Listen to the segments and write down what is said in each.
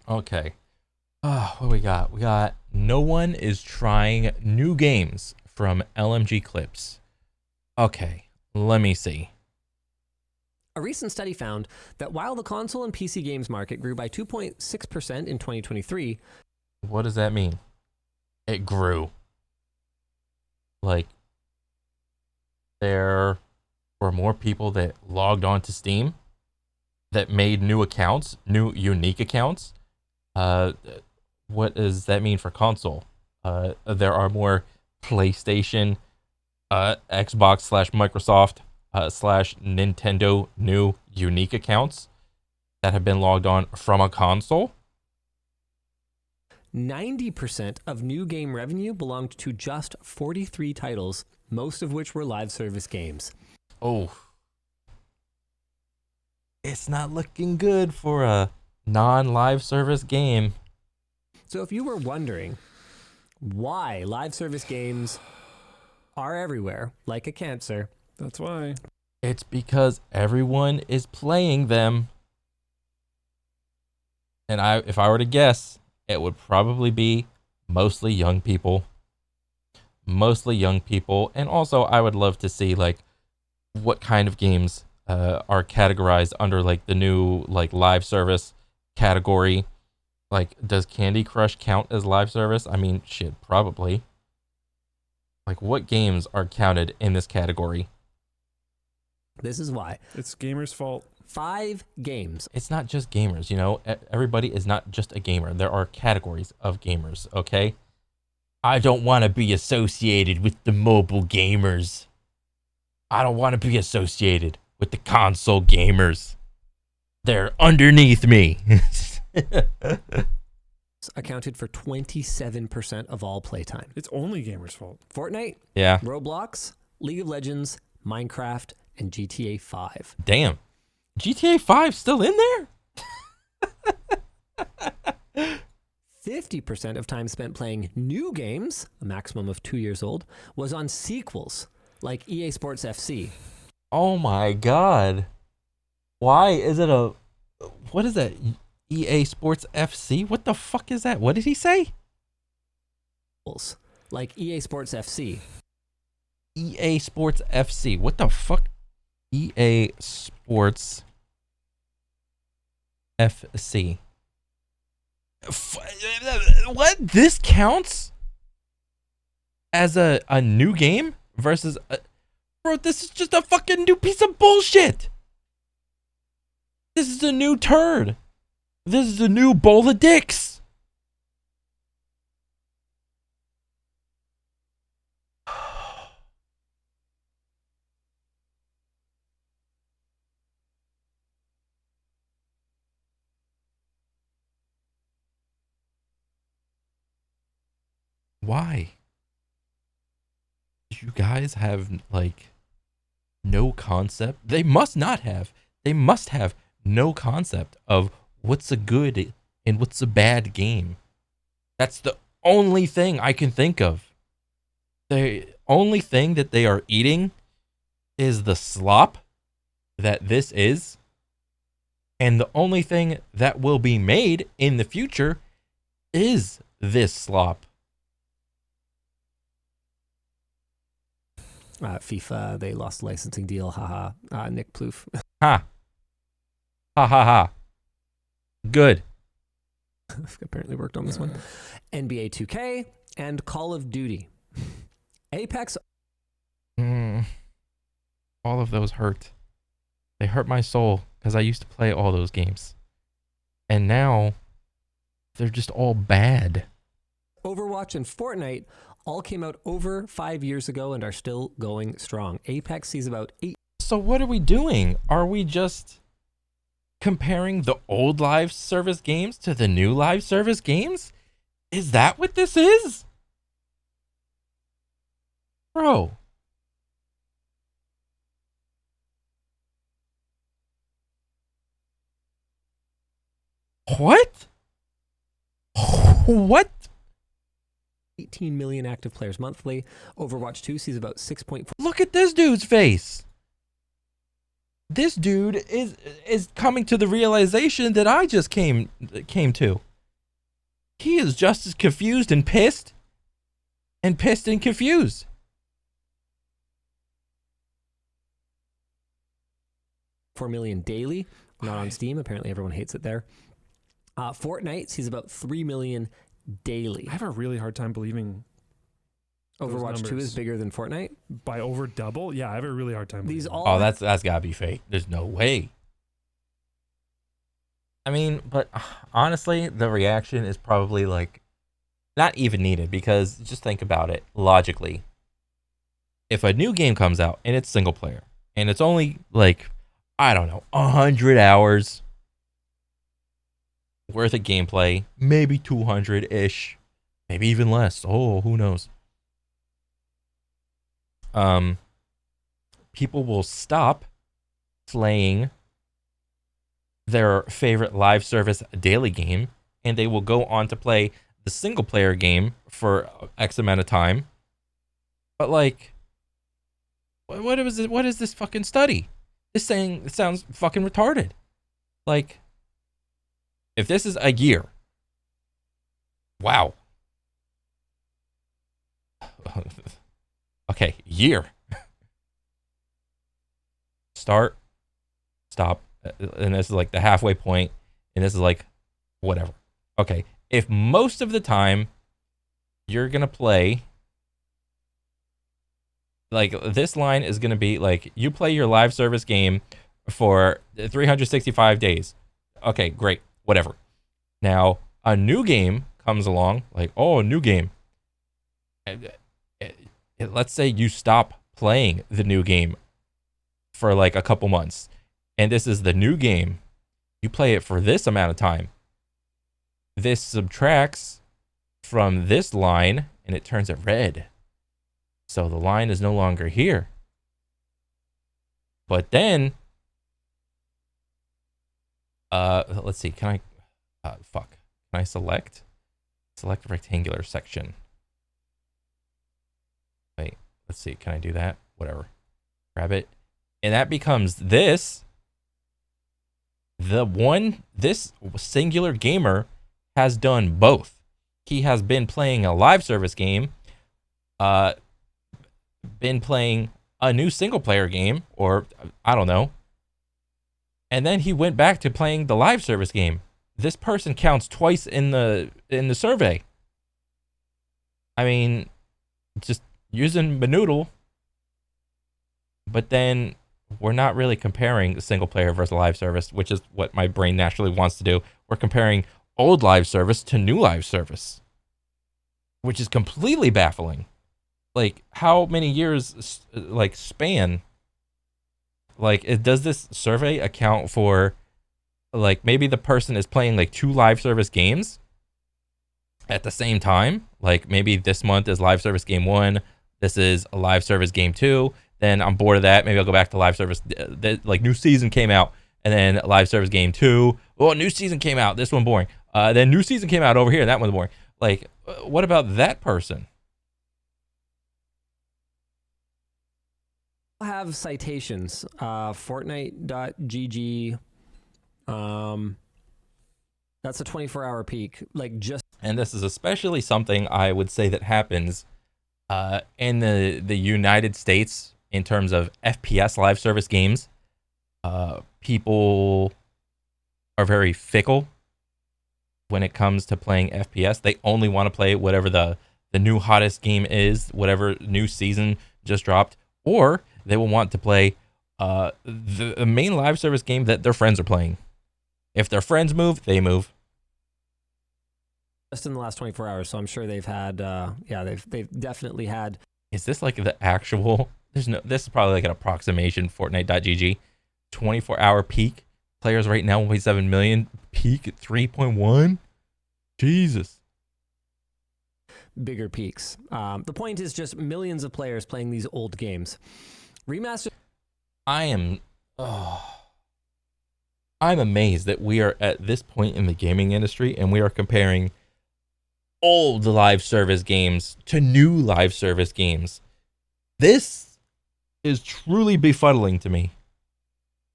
Okay. What we got? We got no one is trying new games from LMG Clips. Okay, let me see. A recent study found that while the console and PC games market grew by 2.6% in 2023, What does that mean? It grew. Like, there were more people that logged on to Steam, that made new accounts, new unique accounts. Uh, what does that mean for console? There are more PlayStation, Xbox slash Microsoft slash Nintendo new unique accounts that have been logged on from a console. 90% of new game revenue belonged to just 43 titles, most of which were live service games. Oh, it's not looking good for a non-live service game. So if you were wondering why live service games are everywhere, like a cancer, That's why. It's because everyone is playing them. And if I were to guess, it would probably be mostly young people. Mostly young people. And also I would love to see like what kind of games are categorized under like the new like live service category. Like, does Candy Crush count as live service? I mean, shit, probably. Like, what games are counted in this category? this is why. It's gamers' fault. 5 games. It's not just gamers, you know? Everybody is not just a gamer. There are categories of gamers, okay? I don't want to be associated with the mobile gamers. I don't want to be associated with the console gamers. They're underneath me. Accounted for 27% of all playtime. It's only gamers' fault. Fortnite, Yeah. Roblox, League of Legends, Minecraft, and GTA 5. Damn. GTA 5 still in there? 50% of time spent playing new games, a maximum of 2 years old, was on sequels like EA Sports FC. Oh my god. Why is it a... What is that? EA Sports FC? What the fuck is that? What did he say? Like EA Sports FC. EA Sports FC. What the fuck? EA Sports FC. What? This counts as a new game versus bro, this is just a fucking new piece of bullshit. This is a new turd. This is a new bowl of dicks. Why? You guys have like no concept. They must not have. They must have no concept of what's a good and what's a bad game. That's the only thing I can think of. The only thing that they are eating is the slop that this is. And the only thing that will be made in the future is this slop. FIFA, they lost the licensing deal. Haha. Nick Plouffe. Ha. Ha ha ha. Good. Apparently worked on this one. NBA 2K and Call of Duty. Apex. All of those hurt. They hurt my soul because I used to play all those games. And now they're just all bad. Overwatch and Fortnite all came out over 5 years ago and are still going strong. Apex sees about 8. So what are we doing? Are we just comparing the old live service games to the new live service games? Is that what this is? Bro. What? What? 18 million active players monthly. Overwatch 2 sees about 6.4. Look at this dude's face. This dude is coming to the realization that I just came to. he is just as confused and pissed and confused. $4 million daily, not on Steam. Apparently everyone hates it there. Fortnite sees about 3 million daily. I have a really hard time believing Overwatch 2 numbers. is bigger than Fortnite. by over double. Yeah, I have a really hard time. These believing all Oh, that's gotta be fake. There's no way. I mean, but honestly, the reaction is probably like not even needed because just think about it logically. If a new game comes out and it's single player and it's only like, I don't know, 100 hours worth of gameplay, maybe 200-ish, maybe even less. Oh, who knows? People will stop playing their favorite live service daily game and they will go on to play the single player game for X amount of time. But like, what is this fucking study? This thing, it sounds fucking retarded. Like, if this is a year, wow. Okay, year. Start, stop, and this is like the halfway point, and this is like whatever. Okay, if most of the time you're gonna play, like this line is gonna be like you play your live service game for 365 days. Okay, great, whatever. Now a new game comes along, like, oh, a new game. Let's say you stop playing the new game for like a couple months, and this is the new game. You play it for this amount of time. This subtracts from this line, and it turns it red. So the line is no longer here. But then, let's see, can I, can I select rectangular section? Wait, let's see, can I do that? Whatever, grab it. And that becomes this. This singular gamer has done both. He has been playing a live service game, been playing a new single player game, or I don't know. And then he went back to playing the live service game. This person counts twice in the survey. I mean, just using Manoodle, but then we're not really comparing single player versus live service, which is what my brain naturally wants to do. We're comparing old live service to new live service, which is completely baffling. Like, how many years like span? Like, does this survey account for like maybe the person is playing like 2 live service games at the same time? Like maybe this month is live service game 1, this is a live service game 2. Then I'm bored of that. Maybe I'll go back to live service. Like new season came out, and then live service game 2. Oh, new season came out. This one boring. Then new season came out over here. That one's boring. Like, what about that person? I have citations. Fortnite.gg. That's a 24-hour peak. Like just. And this is especially something I would say that happens in the United States. In terms of FPS live service games, people are very fickle when it comes to playing FPS. They only want to play whatever the new hottest game is, whatever new season just dropped, or they will want to play the main live service game that their friends are playing. If their friends move, they move. Just in the last 24 hours, so I'm sure they've had, they've definitely had. Is this like the actual? This is probably like an approximation. Fortnite.gg, 24-hour peak. Players right now 1.7 million. Peak at 3.1. Jesus. Bigger peaks. The point is just millions of players playing these old games. Remastered. I'm amazed that we are at this point in the gaming industry and we are comparing old live service games to new live service games. This is truly befuddling to me.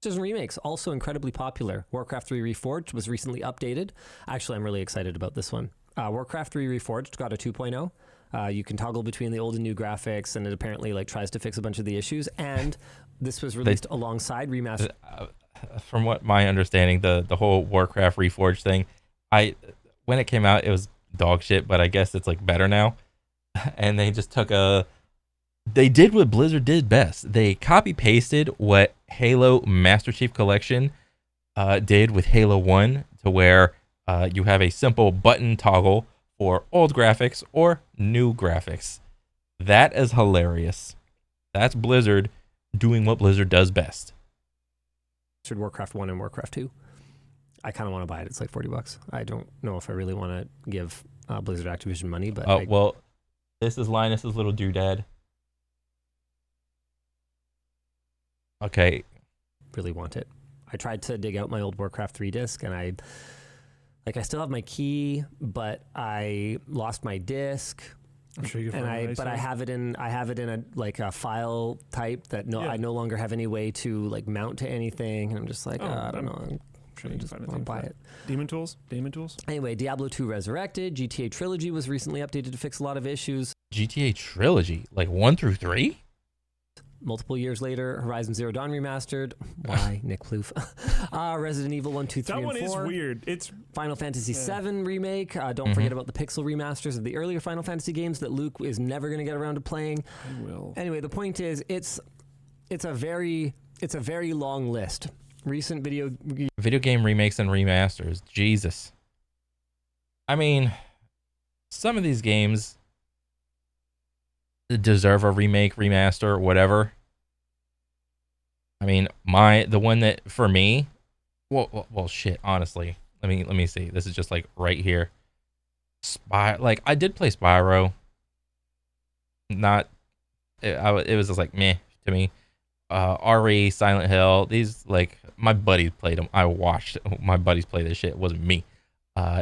And remakes also incredibly popular. Warcraft 3 Reforged was recently updated. Actually, I'm really excited about this one. Warcraft 3 Reforged got a 2.0. You can toggle between the old and new graphics, and it apparently like tries to fix a bunch of the issues. And this was released alongside remaster. From what my understanding, the whole Warcraft Reforged thing, when it came out, it was dog shit, but I guess it's like better now. And they just they did what Blizzard did best. They copy pasted what Halo Master Chief Collection did with Halo 1, to where you have a simple button toggle for old graphics or new graphics. That is hilarious. That's Blizzard doing what Blizzard does best. Warcraft 1 and Warcraft 2. I kind of want to buy it. It's like $40. I don't know if I really want to give Blizzard Activision money, but well, this is Linus's little doodad. Okay. Really want it. I tried to dig out my old Warcraft 3 disc, and I still have my key, but I lost my disc. I'm sure you can find it. But I have it in a file type that I no longer have any way to like mount to anything, and I'm just like, I don't know. I'm sure you just want to buy it. Demon Tools. Anyway, Diablo 2 Resurrected, GTA Trilogy was recently updated to fix a lot of issues. GTA Trilogy, like 1 through 3? Multiple years later, Horizon Zero Dawn remastered. Why, Nick Plouffe? Resident Evil 1, 2, 3, and 4. That one is weird. It's Final Fantasy VII remake. Don't forget about the pixel remasters of the earlier Final Fantasy games that Luke is never going to get around to playing. I will. Anyway, the point is, it's a very long list. Recent video game remakes and remasters. Jesus. I mean, some of these games deserve a remake, remaster, whatever. I mean, the one that for me, well, shit. Honestly, let me see. This is just like right here. I did play Spyro. It was just like meh to me. RE, Silent Hill. These like my buddies played them. I watched my buddies play this shit. It wasn't me.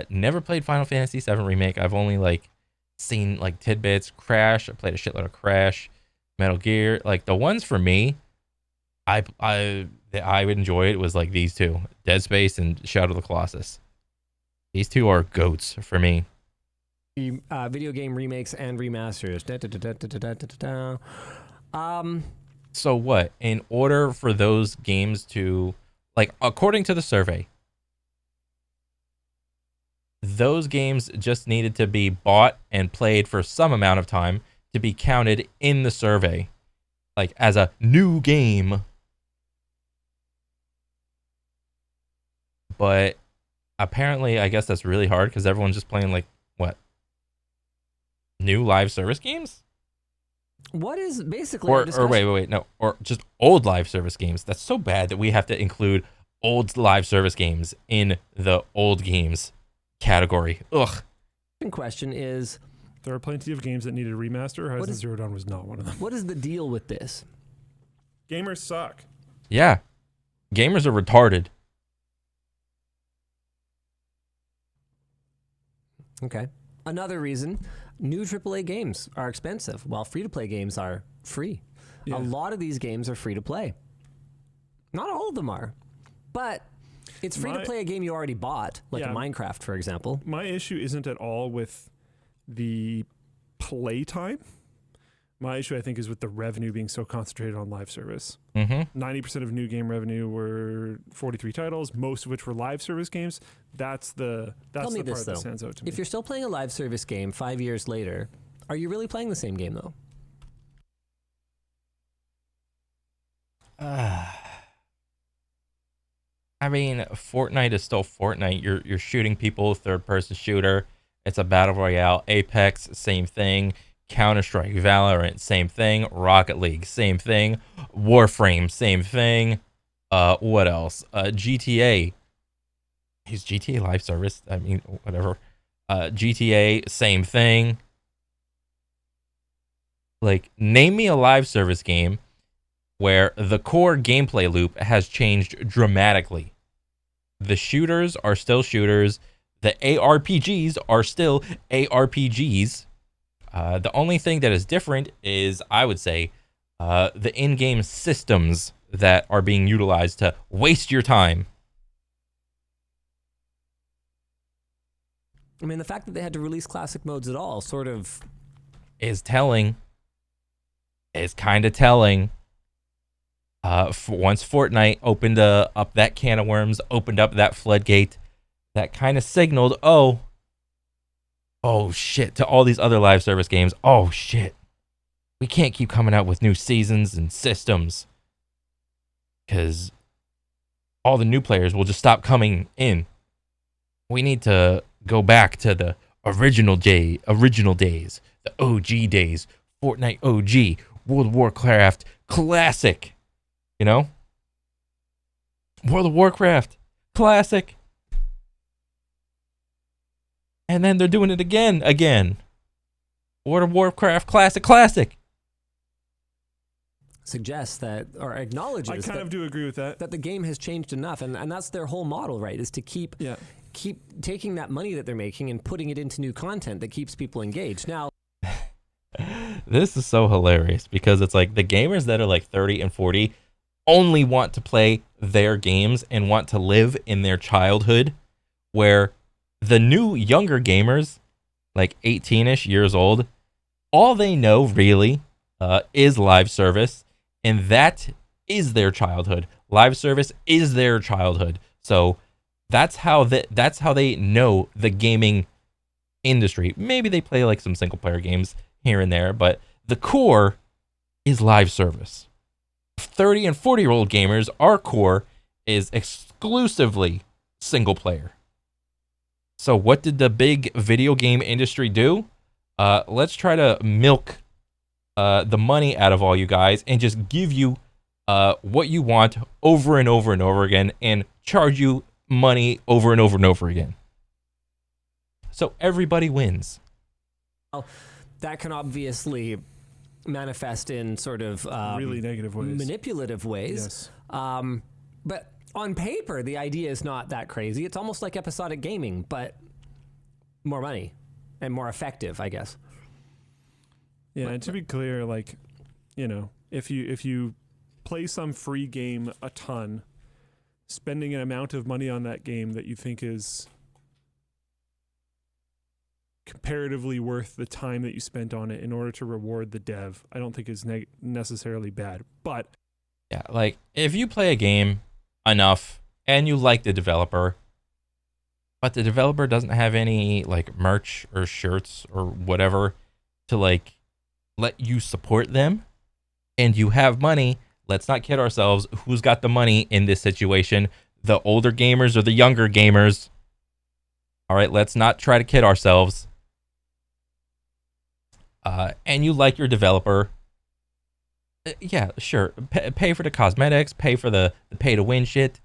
Never played Final Fantasy VII remake. I've only like seen like tidbits. Crash. I played a shitload of Crash, Metal Gear. Like the ones for me, I would enjoy it was like these two, Dead Space and Shadow of the Colossus. These two are goats for me. Video game remakes and remasters. So what? In order for those games to, like, according to the survey, those games just needed to be bought and played for some amount of time to be counted in the survey, like as a new game. But apparently, I guess that's really hard because everyone's just playing like what? New live service games? What is basically or wait, no, or just old live service games. That's so bad that we have to include old live service games in the old games category. Ugh. The question is, there are plenty of games that needed a remaster. Horizon Zero Dawn was not one of them. What is the deal with this? Gamers suck. Yeah. Gamers are retarded. Okay. Another reason, new AAA games are expensive, while free-to-play games are free. Yeah. A lot of these games are free-to-play. Not all of them are, but it's free to play a game you already bought, like Minecraft, for example. My issue isn't at all with the playtime. My issue, I think, is with the revenue being so concentrated on live service. 90% of new game revenue were 43 titles, most of which were live service games. That's the part that stands out to me. If you're still playing a live service game 5 years later, are you really playing the same game, though? I mean, Fortnite is still Fortnite. You're shooting people, third-person shooter. It's a battle royale. Apex, same thing. Counter-Strike, Valorant, same thing. Rocket League, same thing. Warframe, same thing. What else? GTA. Is GTA live service? I mean, whatever. GTA, same thing. Like, name me a live service game where the core gameplay loop has changed dramatically. The shooters are still shooters. The ARPGs are still ARPGs. The only thing that is different is, I would say, the in-game systems that are being utilized to waste your time. I mean, the fact that they had to release classic modes at all sort of is telling. Is kind of telling. Once Fortnite opened up that can of worms, opened up that floodgate, that kind of signaled, oh shit, to all these other live service games. Oh shit, we can't keep coming out with new seasons and systems because all the new players will just stop coming in. We need to go back to the original days, the OG days, Fortnite OG, World of Warcraft Classic. You know? World of Warcraft Classic. And then they're doing it again. World of Warcraft Classic. suggests that, or acknowledges I kind of do agree with that. That the game has changed enough, and that's their whole model, right? Is to keep taking that money that they're making and putting it into new content that keeps people engaged. Now, this is so hilarious because it's like the gamers that are like 30 and 40 only want to play their games and want to live in their childhood, where the new younger gamers, like 18-ish years old, all they know really is live service, and that is their childhood. Live service is their childhood. So that's how they know the gaming industry. Maybe they play like some single player games here and there, but the core is live service. 30 and 40-year-old gamers, our core is exclusively single player. So what did the big video game industry do? Let's try to milk the money out of all you guys and just give you what you want over and over and over again and charge you money over and over and over again. So everybody wins. Well, that can obviously manifest in sort of really negative ways, manipulative ways. Yes. But on paper, the idea is not that crazy. It's almost like episodic gaming, but more money and more effective, I guess. Yeah, and to be clear, like, you know, if you play some free game a ton, spending an amount of money on that game that you think is comparatively worth the time that you spent on it in order to reward the dev, I don't think is necessarily bad. But yeah, like if you play a game enough and you like the developer, but the developer doesn't have any like merch or shirts or whatever to like let you support them, and you have money, let's not kid ourselves, who's got the money in this situation? The older gamers or the younger gamers? All right, let's not try to kid ourselves. And you like your developer, yeah, sure. Pay for the cosmetics, pay for the pay to win shit.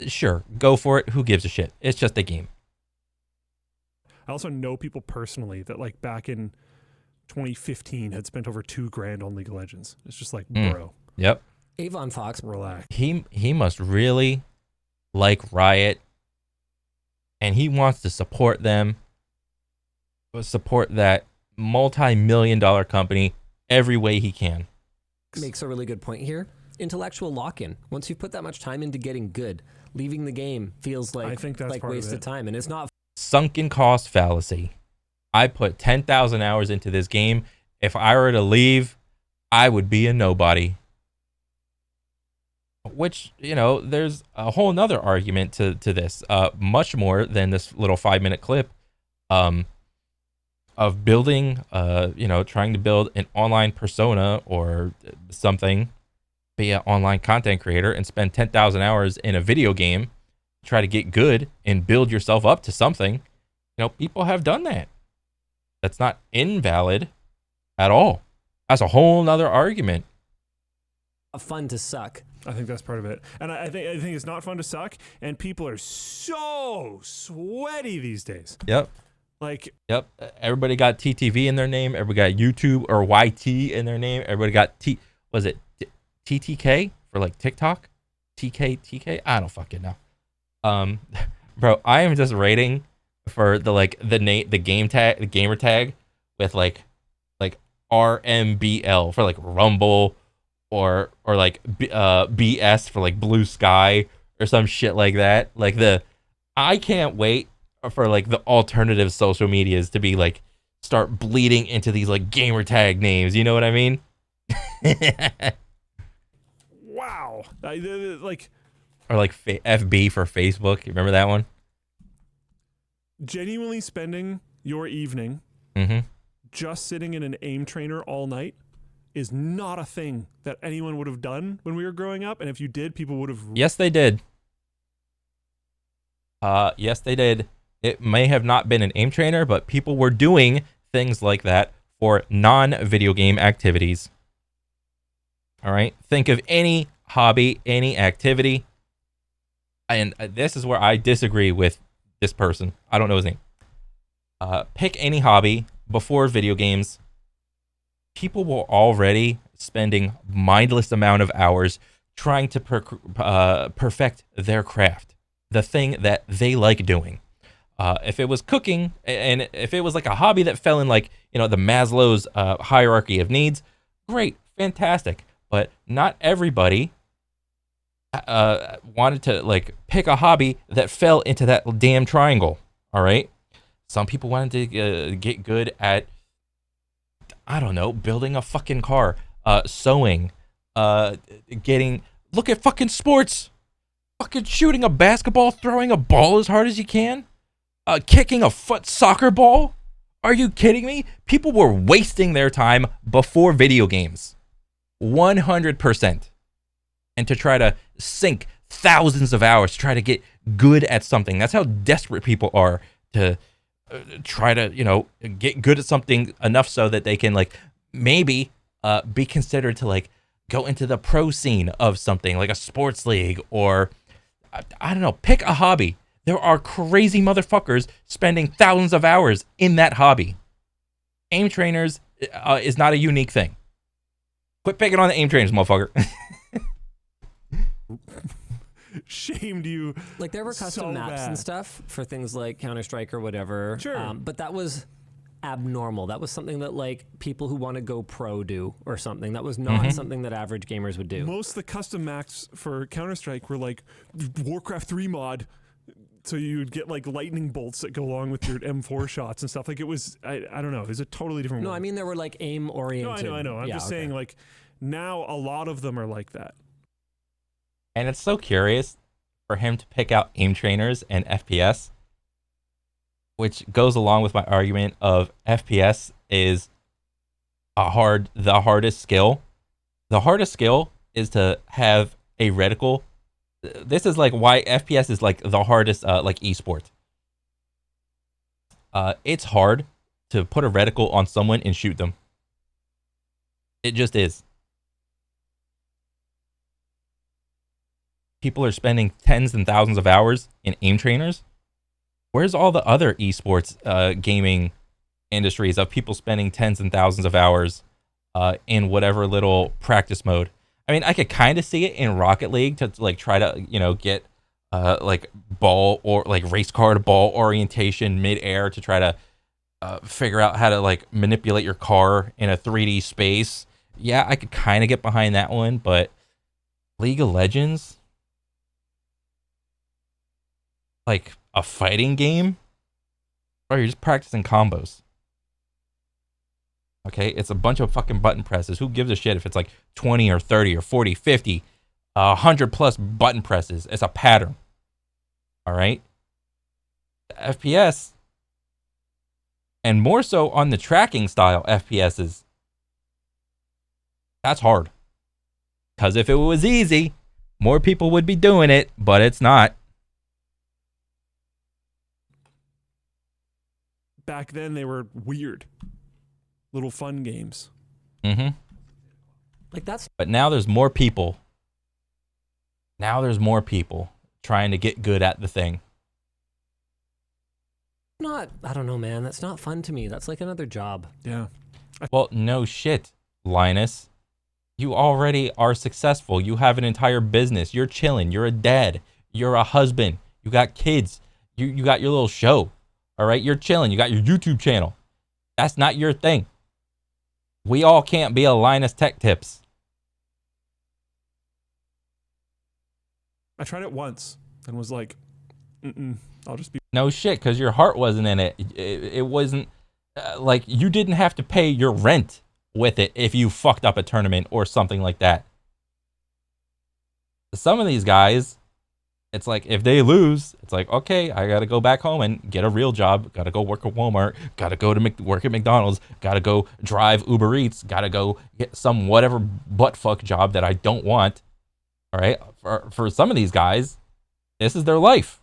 Sure, go for it. Who gives a shit? It's just a game. I also know people personally that like back in 2015 had spent over $2,000 on League of Legends. It's just like, bro. Yep. Avon Fox, relax. He must really like Riot, and he wants to support them, support that multi-million-dollar company every way he can. Makes a really good point here. Intellectual lock-in. Once you've put that much time into getting good, leaving the game feels like, I think that's like part wasted of it. time, and it's not. Sunken cost fallacy. I put 10,000 hours into this game. If I were to leave, I would be a nobody. Which, you know, there's a whole nother argument to this, much more than this little 5-minute clip, of building, trying to build an online persona or something, be an online content creator and spend 10,000 hours in a video game, try to get good and build yourself up to something. You know, people have done that. That's not invalid at all. That's a whole nother argument. Fun to suck. I think that's part of it. And I think it's not fun to suck, and people are so sweaty these days. Yep. Yep. Everybody got TTV in their name. Everybody got YouTube or YT in their name. Everybody got TTK for like TikTok? TK? I don't fucking know. Bro, I am just rating for the gamer tag with like RMBL for like Rumble or like BS for like Blue Sky or some shit like that. Like I can't wait for like the alternative social medias to be like start bleeding into these like gamer tag names. You know what I mean? Wow. Like Or like FB for Facebook. You remember that one? genuinely spending your evening just sitting in an aim trainer all night is not a thing that anyone would have done when we were growing up. And if you did, people would have. Yes, they did. Yes, they did. It may have not been an aim trainer, but people were doing things like that for non-video game activities. All right? Think of any hobby, any activity. And this is where I disagree with this person. I don't know his name. Pick any hobby before video games. People were already spending mindless amount of hours trying to perfect their craft, the thing that they like doing. If it was cooking, and if it was like a hobby that fell in like, you know, the Maslow's hierarchy of needs, great, fantastic. But not everybody wanted to like pick a hobby that fell into that damn triangle. All right. Some people wanted to get good at, I don't know, building a fucking car, sewing, look at fucking sports, fucking shooting a basketball, throwing a ball as hard as you can, kicking a foot soccer ball. Are you kidding me? People were wasting their time before video games. 100%. And to try to sink thousands of hours to try to get good at something. That's how desperate people are to try to, you know, get good at something enough so that they can like maybe be considered to like go into the pro scene of something like a sports league, or I don't know, pick a hobby. There are crazy motherfuckers spending thousands of hours in that hobby. Aim trainers is not a unique thing. Quit picking on the aim trainers, motherfucker. Shamed you. Like there were custom maps and stuff for things like Counter-Strike or whatever. Sure. But that was abnormal. That was something that like people who want to go pro do or something. That was not something that average gamers would do. Most of the custom maps for Counter-Strike were like Warcraft 3 mod. So you'd get like lightning bolts that go along with your M4 shots and stuff. Like it was, I don't know, it was a totally different No, world. I mean there were like aim oriented. No, I know. I'm Yeah, just saying like now a lot of them are like that. And it's so curious for him to pick out aim trainers and FPS, which goes along with my argument of FPS is the hardest skill. The hardest skill is to have a reticle. This is like why FPS is like the hardest, like esports. It's hard to put a reticle on someone and shoot them. It just is. People are spending tens and thousands of hours in aim trainers. Where's all the other esports gaming industries of people spending tens and thousands of hours in whatever little practice mode? I mean, I could kind of see it in Rocket League to like try to, you know, get like ball or like race car to ball orientation mid-air to try to figure out how to like manipulate your car in a 3D space. Yeah, I could kind of get behind that one, but League of Legends, like a fighting game, or you're just practicing combos. Okay, it's a bunch of fucking button presses. Who gives a shit if it's like 20 or 30 or 40, 50, 100 plus button presses? It's a pattern. All right? The FPS, and more so on the tracking style FPSs, that's hard. Because if it was easy, more people would be doing it, but it's not. Back then they were weird. Little fun games. Like that's. But now there's more people. Now there's more people trying to get good at the thing. Not, I don't know, man. That's not fun to me. That's like another job. Yeah. Well, no shit, Linus. You already are successful. You have an entire business. You're chilling. You're a dad. You're a husband. You got kids. You got your little show. All right? You're chilling. You got your YouTube channel. That's not your thing. We all can't be a Linus Tech Tips. I tried it once and was like, I'll just be. No shit, because your heart wasn't in it. It wasn't like you didn't have to pay your rent with it if you fucked up a tournament or something like that. Some of these guys, it's like if they lose, it's like, okay, I gotta go back home and get a real job. Gotta go work at Walmart. Gotta go to work at McDonald's. Gotta go drive Uber Eats. Gotta go get some whatever buttfuck job that I don't want. All right, for some of these guys, this is their life.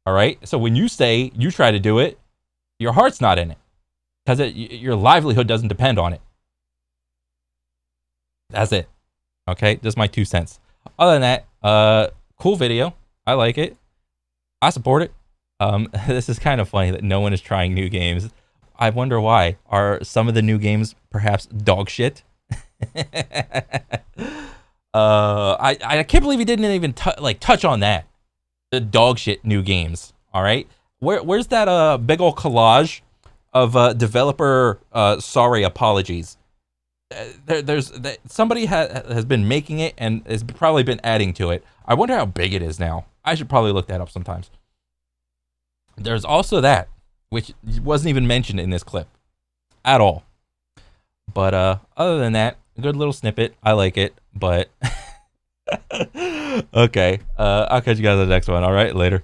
All right, so when you say you try to do it, your heart's not in it because your livelihood doesn't depend on it. That's it. Okay, just my 2 cents. Other than that, cool video. I like it. I support it. This is kind of funny that no one is trying new games. I wonder why. Are some of the new games perhaps dog shit? I can't believe he didn't even touch on that. The dog shit new games. All right, where's that big old collage of developer sorry apologies? Somebody has been making it and has probably been adding to it. I wonder how big it is now. I should probably look that up sometimes. There's also that, which wasn't even mentioned in this clip at all. But other than that, a good little snippet. I like it, but okay. I'll catch you guys on the next one. All right, later.